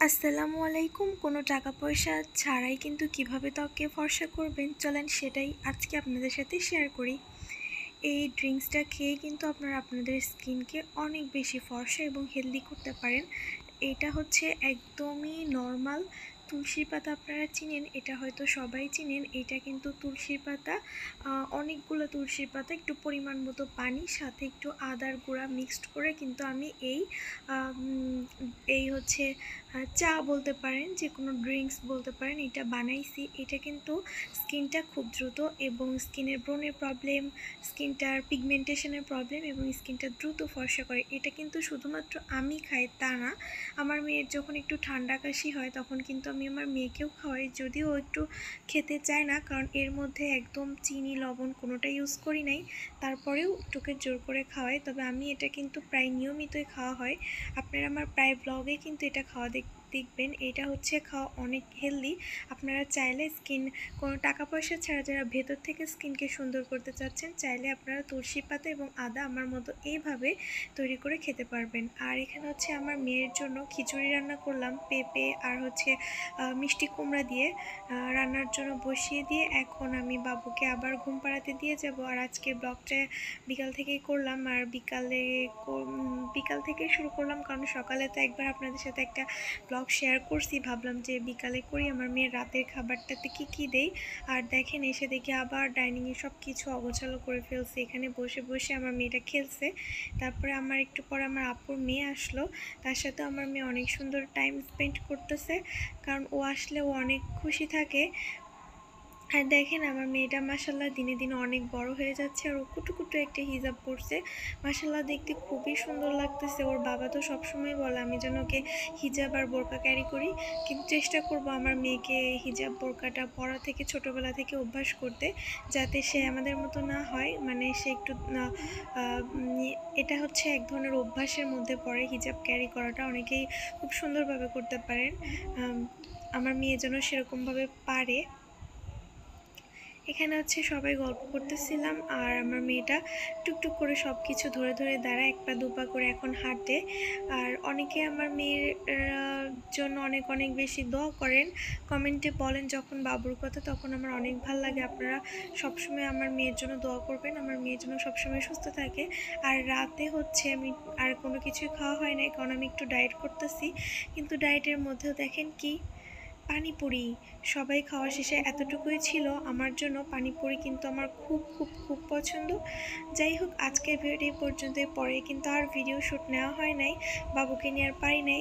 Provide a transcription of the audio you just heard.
আসসালামু আলাইকুম। কোনো টাকা পয়সা ছাড়াই কিন্তু কিভাবে ত্বককে ফর্সা করবেন চলেন সেটাই আজকে আপনাদের সাথে শেয়ার করি। এই ড্রিঙ্কসটা খেয়ে কিন্তু আপনারা আপনাদের স্কিনকে অনেক বেশি ফর্সা এবং হেলদি করতে পারেন। এটা হচ্ছে একদমই নর্মাল তুলসীর পাতা। আপনারা চিনেন, এটা হয়তো সবাই চিনেন। এটা কিন্তু তুলসীর পাতা, অনেকগুলো তুলসীর পাতা, একটু পরিমাণ মতো পানি, সাথে একটু আদার গুঁড়া মিক্সড করে কিন্তু আমি এই হচ্ছে চা বলতে পারেন, যে কোনো ড্রিঙ্কস বলতে পারেন, এটা বানাইছি। এটা কিন্তু স্কিনটা খুব দ্রুত এবং স্কিনের ব্রণের প্রবলেম, স্কিনটার পিগমেন্টেশনের প্রবলেম এবং স্কিনটা দ্রুত ফর্সা করে। এটা কিন্তু শুধুমাত্র আমি খাই তা না, আমার মেয়ের যখন একটু ঠান্ডা কাশি হয় তখন কিন্তু আমি আমার মেয়েকেও খাওয়াই, যদিও একটু খেতে চায় না, কারণ এর মধ্যে একদম চিনি লবণ কোনোটা ইউজ করি নাই, তারপরেও একটুকে জোর করে খাওয়াই। তবে আমি এটা কিন্তু প্রায় নিয়মিতই খাওয়া হয়। আপনারা আমার প্রায় ব্লগে কিন্তু এটা খাওয়া দেখবেন। এটা হচ্ছে খাওয়া অনেক হেলদি। আপনারা চাইলে কোনো টাকা পয়সা ছাড়া যারা ভেতর থেকে স্কিনকে সুন্দর করতে চাচ্ছেন, চাইলে আপনারা তুলসী পাতা এবং আদা আমার মতো এইভাবে তৈরি করে খেতে পারবেন। আর এখানে হচ্ছে আমার মেয়ের জন্য খিচুড়ি রান্না করলাম, পেঁপে আর হচ্ছে মিষ্টি কুমড়া দিয়ে রান্নার জন্য বসিয়ে দিয়ে এখন আমি বাবুকে আবার ঘুম পাড়াতে দিয়ে যাব। আর আজকের ব্লগটা বিকাল থেকেই করলাম, আর বিকাল থেকে শুরু করলাম, কারণ সকালে তো একবার আপনাদের সাথে একটা ব্লগ শেয়ার করছি, ভাবলাম যে বিকালে করি। আমার মেয়ের রাতের খাবারটাতে কি দেই, আর দেখেন এসে দেখি আবার ডাইনিংয়ে সব কিছু অগোছালো করে ফেলছে। এখানে বসে বসে আমার মেয়েটা খেলছে। তারপরে আমার একটু পরে আমার আপুর মেয়ে আসলো, তার সাথে আমার মেয়ে অনেক সুন্দর টাইম স্পেন্ড করতেছে, কারণ ও আসলে ও অনেক খুশি থাকে। আর দেখেন আমার মেয়েটা মাশাল্লাহ দিনে দিনে অনেক বড় হয়ে যাচ্ছে, আর ও কুটু একটা হিজাব পরছে। মাশাল্লাহ দেখতে খুবই সুন্দর লাগতেছে। ওর বাবা তো সবসময় বলে আমি যেন ওকে হিজাব আর বোরকা ক্যারি করি, কিন্তু চেষ্টা করব আমার মেয়েকে হিজাব বোরকাটা পরা থেকে ছোটোবেলা থেকে অভ্যাস করতে, যাতে সে আমাদের মতো না হয়। মানে সে একটু এটা হচ্ছে এক ধরনের অভ্যাসের মধ্যে পড়ে হিজাব ক্যারি করাটা, অনেকেই খুব সুন্দরভাবে করতে পারেন। আমার মেয়ে যেন সেরকমভাবে পারে। এখানে হচ্ছে সবাই গল্প করতেছিলাম, আর আমার মেয়েটা টুকটুক করে সব কিছু ধরে ধরে দাঁড়ায়, এক পা দুপা করে এখন হাঁটে। আর অনেকে আমার মেয়ের জন্য অনেক অনেক বেশি দোয়া করেন, কমেন্টে বলেন যখন বাবুর কথা, তখন আমার অনেক ভালো লাগে। আপনারা সবসময় আমার মেয়ের জন্য দোয়া করবেন, আমার মেয়ের জন্য সবসময় সুস্থ থাকে। আর রাতে হচ্ছে আমি আর কোনো কিছুই খাওয়া হয় নাই, কারণ আমি একটু ডায়েট করতেছি, কিন্তু ডায়েটের মধ্যেও দেখেন কি পানিপুরি। সবাই খাওয়া শেষে এতটুকুই ছিল আমার জন্য। পানিপুরি কিন্তু আমার খুব খুব খুব পছন্দ। যাই হোক, আজকের ভিডিও পর্যন্ত, পরে কিন্তু আর ভিডিও শ্যুট নেওয়া হয় নাই, বাবুকে নিয়ে আর পারি নাই।